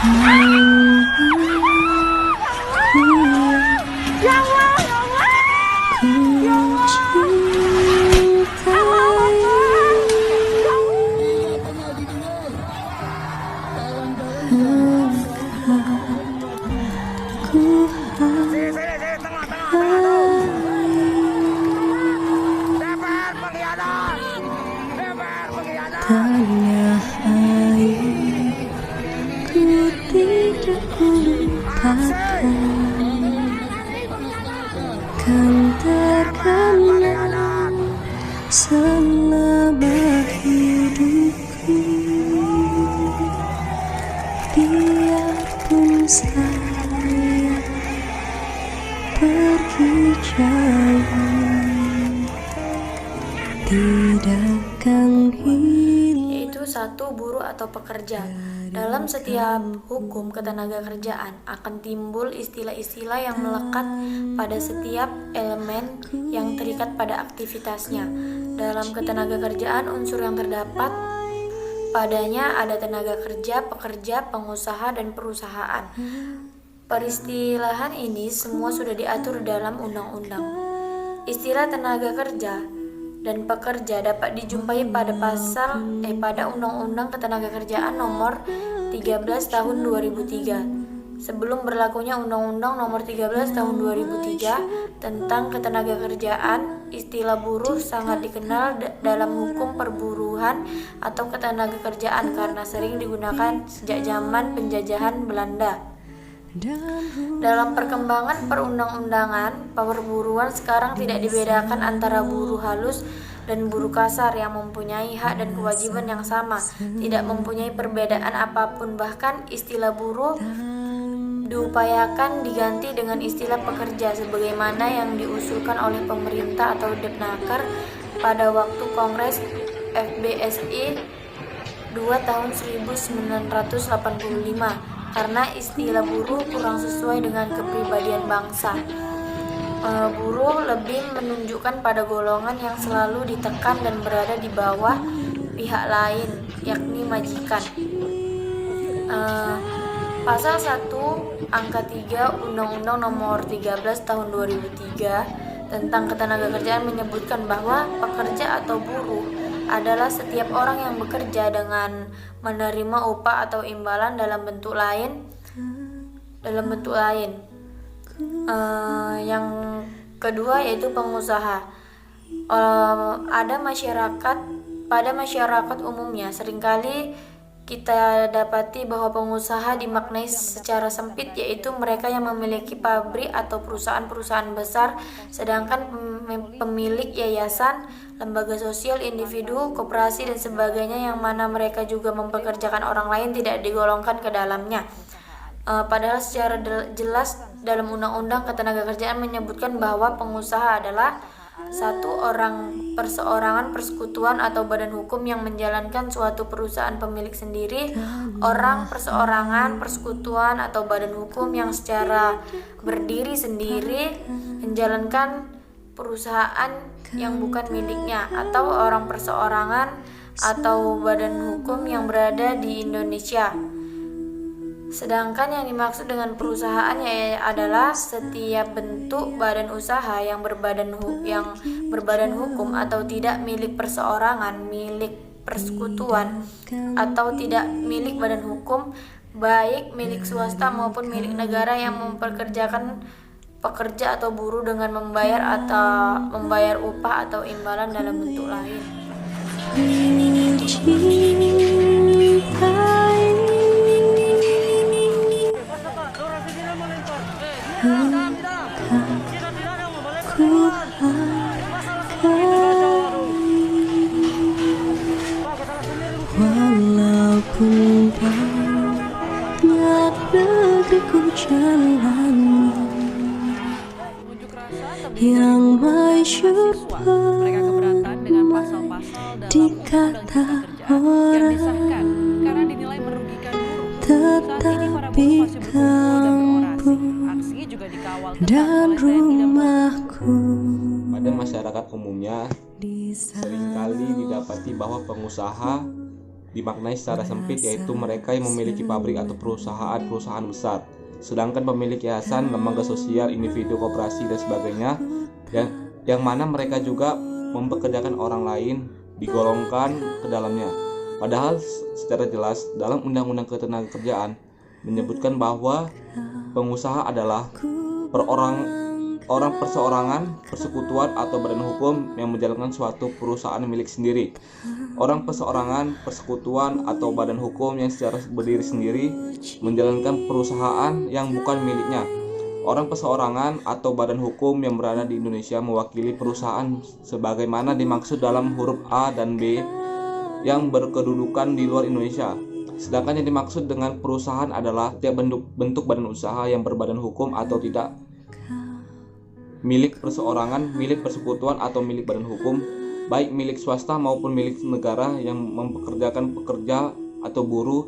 Ya Allah, ya Allah, ya tanah air, ku tidak kulupakan, kan terkenang selama hidupku. Biarpun saya pergi jauh, tidak akan hilang. Yaitu satu, buruh atau pekerja. Dalam setiap hukum ketenaga kerjaan akan timbul istilah-istilah yang melekat pada setiap elemen yang terikat pada aktivitasnya. Dalam ketenaga kerjaan, unsur yang terdapat padanya ada tenaga kerja, pekerja, pengusaha, dan perusahaan. Peristilahan ini semua sudah diatur dalam undang-undang. Istilah tenaga kerja dan pekerja dapat dijumpai pada pada Undang-Undang Ketenagakerjaan Nomor 13 Tahun 2003. Sebelum berlakunya Undang-Undang Nomor 13 Tahun 2003 tentang Ketenagakerjaan, istilah buruh sangat dikenal dalam hukum perburuhan atau ketenagakerjaan karena sering digunakan sejak zaman penjajahan Belanda. Dalam perkembangan perundang-undangan, perburuan sekarang tidak dibedakan antara buruh halus dan buruh kasar yang mempunyai hak dan kewajiban yang sama, tidak mempunyai perbedaan apapun. Bahkan istilah buruh diupayakan diganti dengan istilah pekerja sebagaimana yang diusulkan oleh pemerintah atau Depnaker pada waktu Kongres FBSI 2 tahun 1985. Karena istilah buruh kurang sesuai dengan kepribadian bangsa. Buruh lebih menunjukkan pada golongan yang selalu ditekan dan berada di bawah pihak lain, yakni majikan. Pasal 1 angka 3 Undang-Undang Nomor 13 Tahun 2003 tentang Ketenagakerjaan menyebutkan bahwa pekerja atau buruh adalah setiap orang yang bekerja dengan menerima upah atau imbalan dalam bentuk lain. Yang kedua yaitu pengusaha. Pada masyarakat umumnya seringkali kita dapati bahwa pengusaha dimaknai secara sempit, yaitu mereka yang memiliki pabrik atau perusahaan-perusahaan besar, sedangkan pemilik yayasan, lembaga sosial, individu, koperasi, dan sebagainya yang mana mereka juga mempekerjakan orang lain tidak digolongkan ke dalamnya. Padahal secara jelas dalam Undang-Undang Ketenagakerjaan menyebutkan bahwa pengusaha adalah satu orang perseorangan, persekutuan atau badan hukum yang menjalankan suatu perusahaan pemilik sendiri, orang perseorangan, persekutuan atau badan hukum yang secara berdiri sendiri menjalankan perusahaan yang bukan miliknya, atau orang perseorangan atau badan hukum yang berada di Indonesia. Sedangkan yang dimaksud dengan perusahaan adalah setiap bentuk badan usaha yang berbadan hukum atau tidak milik perseorangan, milik persekutuan atau tidak milik badan hukum, baik milik swasta maupun milik negara, yang mempekerjakan pekerja atau buruh dengan membayar upah atau imbalan dalam bentuk lain. Walaupun banyak negeri ku jalani, yang masyur mereka keberatan dengan pasal-pasal dalam dikata yang orang, disahkan karena dinilai merugikan buruh. tetapi kampung Aksi juga dikawal dan rumahku Pada masyarakat umumnya seringkali didapati bahwa pengusaha dimaknai secara sempit, yaitu mereka yang memiliki pabrik atau perusahaan besar. Sedangkan pemilik yayasan, lembaga sosial, individu, koperasi dan sebagainya yang mana mereka juga mempekerjakan orang lain digolongkan ke dalamnya. Padahal secara jelas dalam Undang-Undang Ketenagakerjaan menyebutkan bahwa pengusaha adalah orang perseorangan, persekutuan atau badan hukum yang menjalankan suatu perusahaan milik sendiri. Orang perseorangan, persekutuan atau badan hukum yang secara berdiri sendiri menjalankan perusahaan yang bukan miliknya. Orang perseorangan atau badan hukum yang berada di Indonesia mewakili perusahaan sebagaimana dimaksud dalam huruf A dan B yang berkedudukan di luar Indonesia. Sedangkan yang dimaksud dengan perusahaan adalah setiap bentuk badan usaha yang berbadan hukum atau tidak, milik perseorangan, milik persekutuan atau milik badan hukum, baik milik swasta maupun milik negara yang mempekerjakan pekerja atau buruh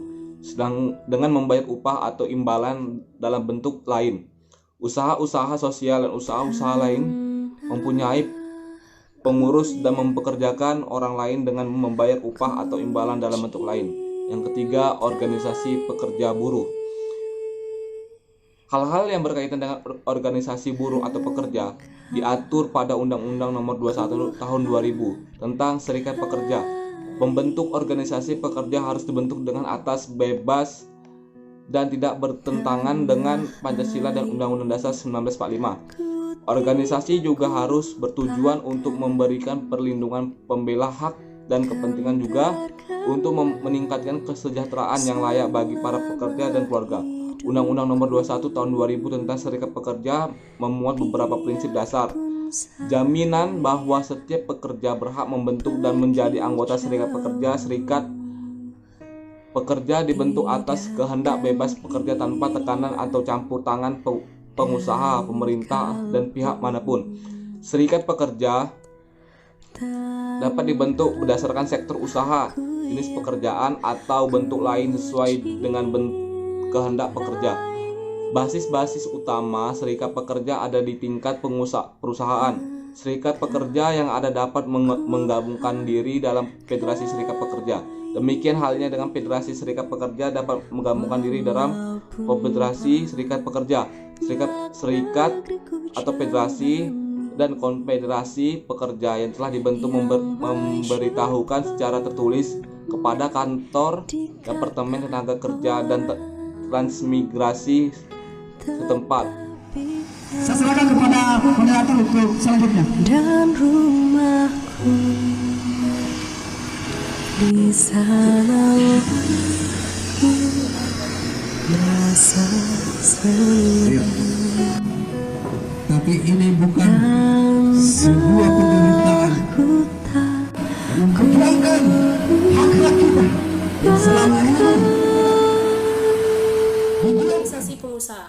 dengan membayar upah atau imbalan dalam bentuk lain. Usaha-usaha sosial dan usaha-usaha lain mempunyai pengurus dan mempekerjakan orang lain dengan membayar upah atau imbalan dalam bentuk lain. Yang ketiga, organisasi pekerja buruh. Hal-hal yang berkaitan dengan organisasi buruh atau pekerja diatur pada Undang-Undang Nomor 21 Tahun 2000 tentang Serikat Pekerja. Pembentuk organisasi pekerja harus dibentuk dengan atas, bebas, dan tidak bertentangan dengan Pancasila dan Undang-Undang Dasar 1945. Organisasi juga harus bertujuan untuk memberikan perlindungan pembela hak dan kepentingan juga untuk meningkatkan kesejahteraan yang layak bagi para pekerja dan keluarga. Undang-Undang Nomor 21 Tahun 2000 tentang Serikat Pekerja memuat beberapa prinsip dasar. Jaminan bahwa setiap pekerja berhak membentuk dan menjadi anggota serikat pekerja. Serikat pekerja dibentuk atas kehendak bebas pekerja tanpa tekanan atau campur tangan pengusaha, pemerintah, dan pihak manapun. Serikat pekerja dapat dibentuk berdasarkan sektor usaha, jenis pekerjaan, atau bentuk lain sesuai dengan kehendak pekerja. Basis-basis utama serikat pekerja ada di tingkat perusahaan. Serikat pekerja yang ada dapat menggabungkan diri dalam Federasi Serikat Pekerja. Demikian halnya dengan Federasi Serikat Pekerja dapat menggabungkan diri dalam Konfederasi Serikat Pekerja. Serikat atau federasi dan konfederasi pekerja yang telah dibentuk memberitahukan secara tertulis kepada kantor Departemen Tenaga Kerja dan Transmigrasi setempat. Saya serahkan kepada moderator untuk selanjutnya. Dan rumahku di sana aku merasa senang. Tapi ini bukan sebuah penderitaan. Memperjuangkan hak-hak kita yang selama ini. Organisasi pengusaha.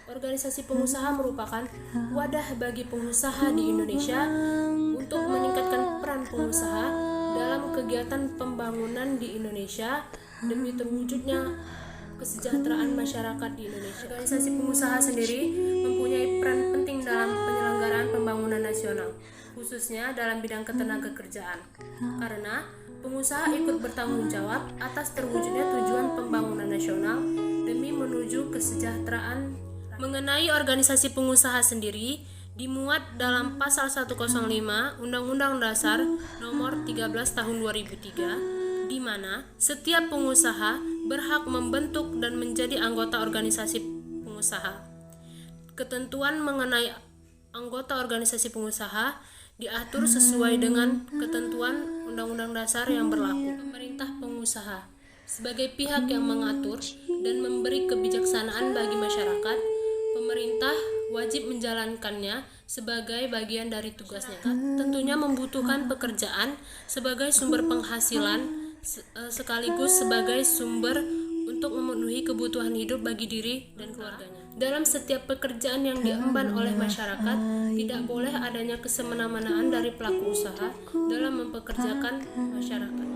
Organisasi pengusaha merupakan wadah bagi pengusaha di Indonesia untuk meningkatkan peran pengusaha dalam kegiatan pembangunan di Indonesia demi terwujudnya kesejahteraan masyarakat di Indonesia. Organisasi pengusaha sendiri mempunyai peran penting dalam penyelenggaraan pembangunan nasional, khususnya dalam bidang ketenagakerjaan. Karena pengusaha ikut bertanggung jawab atas terwujudnya tujuan pembangunan nasional demi menuju kesejahteraan. Mengenai organisasi pengusaha sendiri dimuat dalam pasal 105 Undang-Undang Dasar Nomor 13 Tahun 2003, di mana setiap pengusaha berhak membentuk dan menjadi anggota organisasi pengusaha. Ketentuan mengenai anggota organisasi pengusaha diatur sesuai dengan ketentuan Undang-Undang Dasar yang berlaku. Pemerintah pengusaha sebagai pihak yang mengatur dan memberi kebijaksanaan bagi masyarakat, pemerintah wajib menjalankannya sebagai bagian dari tugasnya. Tentunya membutuhkan pekerjaan sebagai sumber penghasilan sekaligus sebagai sumber untuk memenuhi kebutuhan hidup bagi diri dan keluarganya. Dalam setiap pekerjaan yang diemban oleh masyarakat, tidak boleh adanya kesemena-menaan dari pelaku usaha dalam mempekerjakan masyarakat.